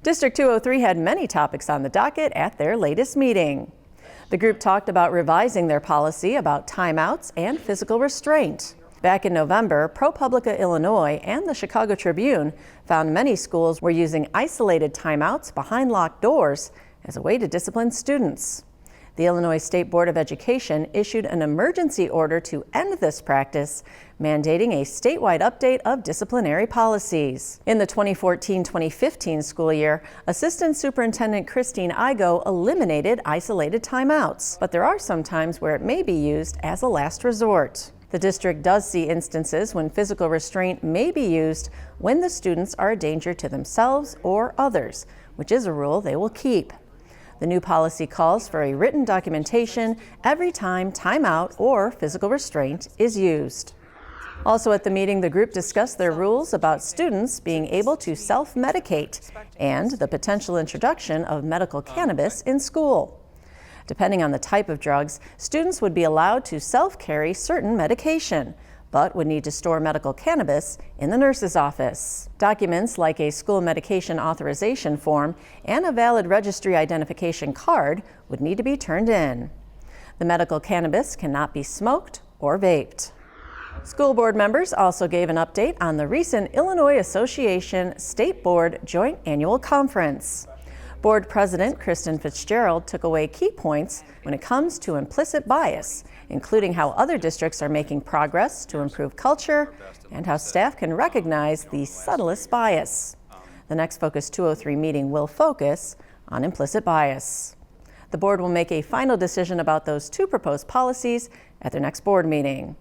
District 203 had many topics on the docket at their latest meeting. The group talked about revising their policy about timeouts and physical restraint. Back in November, ProPublica Illinois and the Chicago Tribune found many schools were using isolated timeouts behind locked doors as a way to discipline students. The Illinois State Board of Education issued an emergency order to end this practice, mandating a statewide update of disciplinary policies. In the 2014-2015 school year, Assistant Superintendent Christine Igoe eliminated isolated timeouts, but there are some times where it may be used as a last resort. The district does see instances when physical restraint may be used when the students are a danger to themselves or others, which is a rule they will keep. The new policy calls for a written documentation every time timeout or physical restraint is used. Also at the meeting, the group discussed their rules about students being able to self-medicate and the potential introduction of medical cannabis in school. Depending on the type of drugs, students would be allowed to self-carry certain medication, but would need to store medical cannabis in the nurse's office. Documents like a school medication authorization form and a valid registry identification card would need to be turned in. The medical cannabis cannot be smoked or vaped. School board members also gave an update on the recent Illinois Association State Board Joint Annual Conference. Board President Kristen Fitzgerald took away key points when it comes to implicit bias, including how other districts are making progress to improve culture and how staff can recognize the subtlest bias. The next Focus 203 meeting will focus on implicit bias. The board will make a final decision about those two proposed policies at their next board meeting.